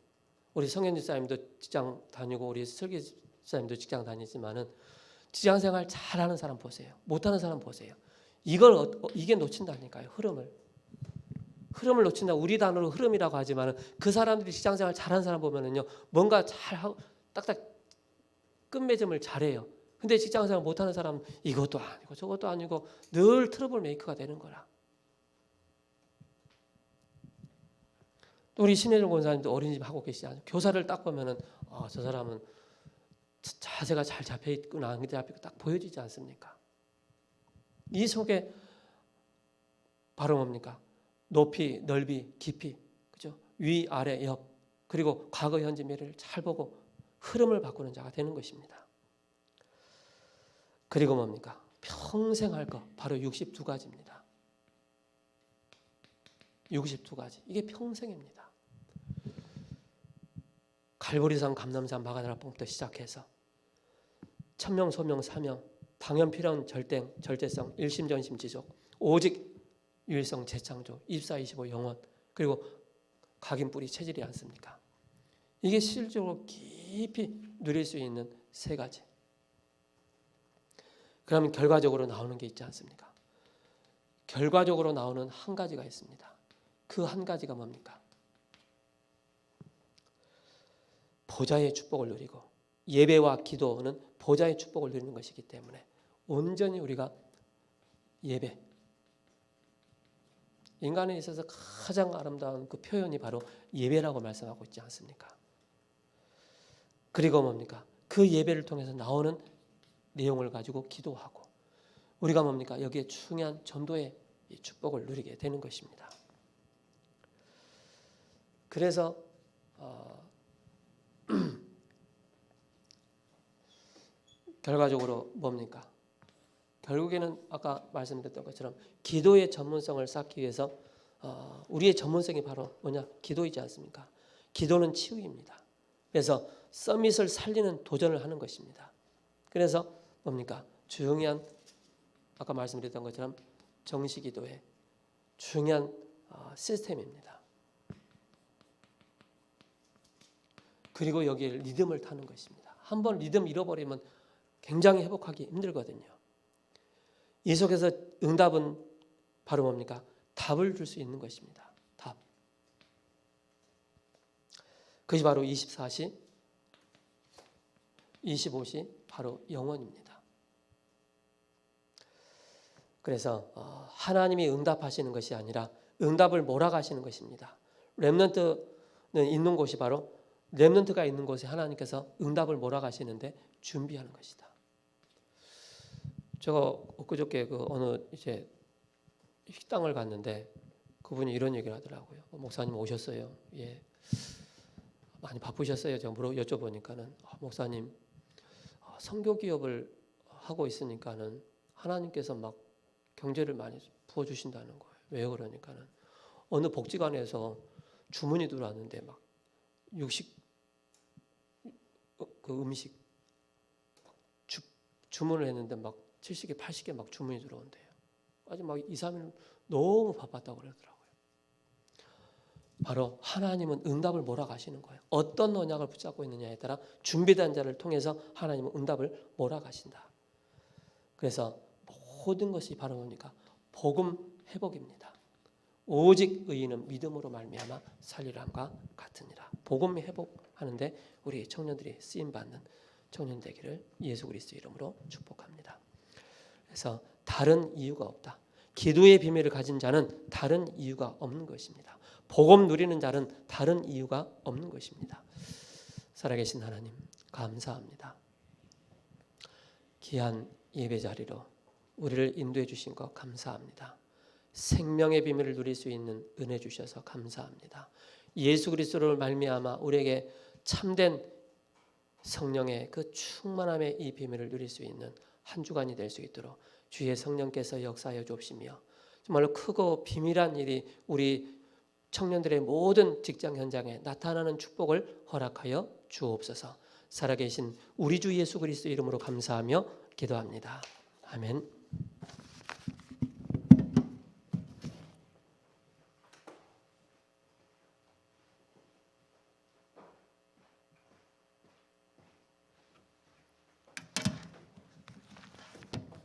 우리 성현주 사님도 직장 다니고 우리 설계 사님도 직장 다니지만은 직장생활 잘하는 사람 보세요. 못하는 사람 보세요. 이게 놓친다니까요. 흐름을 놓친다. 우리 단어로 흐름이라고 하지만 그 사람들이 직장생활 잘하는 사람 보면은요, 뭔가 잘하고 딱딱 끝맺음을 잘해요. 근데 직장생활 못하는 사람은 이것도 아니고 저것도 아니고 늘 트러블 메이커가 되는 거라. 우리 신혜정 권사님도 어린이집 하고 계시지 않아요? 교사를 딱 보면은 저 사람은 자세가 잘 잡혀 있구나, 안 잡히고 딱 보여지지 않습니까? 이 속에 바로 뭡니까? 높이, 넓이, 깊이, 그죠? 위, 아래, 옆, 그리고 과거, 현재, 미래를 잘 보고 흐름을 바꾸는 자가 되는 것입니다. 그리고 뭡니까? 평생 할 것, 바로 62가지입니다. 62가지. 이게 평생입니다. 갈보리산, 감남산, 마가다락봉부터 시작해서 천명, 소명, 사명, 당연, 필연, 절대성, 일심전심, 지속, 오직, 유일성, 재창조, 24, 25, 영원, 그리고 각인, 뿌리, 체질이 않습니까? 이게 실질적으로 깊이 누릴 수 있는 세 가지. 그러면 결과적으로 나오는 게 있지 않습니까? 결과적으로 나오는 한 가지가 있습니다. 그 한 가지가 뭡니까? 보좌의 축복을 누리고, 예배와 기도는 보좌의 축복을 누리는 것이기 때문에 온전히 우리가 예배, 인간에 있어서 가장 아름다운 그 표현이 바로 예배라고 말씀하고 있지 않습니까? 그리고 뭡니까? 그 예배를 통해서 나오는 내용을 가지고 기도하고, 우리가 뭡니까? 여기에 중요한 전도의 축복을 누리게 되는 것입니다. 그래서 결과적으로 뭡니까? 결국에는 아까 말씀드렸던 것처럼 기도의 전문성을 쌓기 위해서 우리의 전문성이 바로 뭐냐? 기도이지 않습니까? 기도는 치유입니다. 그래서 서밋을 살리는 도전을 하는 것입니다. 그래서 뭡니까? 중요한 아까 말씀드렸던 것처럼 정시기도의 중요한 시스템입니다. 그리고 여기에 리듬을 타는 것입니다. 한번 리듬 잃어버리면 굉장히 회복하기 힘들거든요. 이 속에서 응답은 바로 뭡니까? 답을 줄 수 있는 것입니다. 답. 그것이 바로 24시, 25시 바로 영원입니다. 그래서 하나님이 응답하시는 것이 아니라 응답을 몰아가시는 것입니다. 렘넌트는 있는 곳이 바로 렘넌트가 있는 곳에 하나님께서 응답을 몰아가시는데 준비하는 것이다. 제가 엊그저께 어느 이제 식당을 갔는데 그분이 이런 얘기를 하더라고요. 목사님 오셨어요? 예. 많이 바쁘셨어요? 제가 여쭤보니까는 목사님 선교 기업을 하고 있으니까는 하나님께서 막 경제를 많이 부어주신다는 거예요. 왜요? 그러니까는 어느 복지관에서 주문이 들어왔는데 막 음식 주문을 했는데 막 70개, 80개 막 주문이 들어온대요. 아주 막 2, 3일 너무 바빴다고 그러더라고요. 바로 하나님은 응답을 몰아가시는 거예요. 어떤 언약을 붙잡고 있느냐에 따라 준비된 자를 통해서 하나님은 응답을 몰아가신다. 그래서 모든 것이 바로 뭡니까? 복음 회복입니다. 오직 의인은 믿음으로 말미암아 살리람과 같으니라. 복음 회복하는데 우리 청년들이 쓰임 받는 청년 되기를 예수 그리스도 이름으로 축복합니다. 그래서 다른 이유가 없다. 기도의 비밀을 가진 자는 다른 이유가 없는 것입니다. 복음 누리는 자는 다른 이유가 없는 것입니다. 살아계신 하나님 감사합니다. 귀한 예배 자리로 우리를 인도해 주신 것 감사합니다. 생명의 비밀을 누릴 수 있는 은혜 주셔서 감사합니다. 예수 그리스도를 말미암아 우리에게 참된 성령의 그 충만함의 이 비밀을 누릴 수 있는 한 주간이 될 수 있도록 주의 성령께서 역사하여 주옵시며 정말로 크고 비밀한 일이 우리 청년들의 모든 직장 현장에 나타나는 축복을 허락하여 주옵소서. 살아계신 우리 주 예수 그리스도 이름으로 감사하며 기도합니다. 아멘.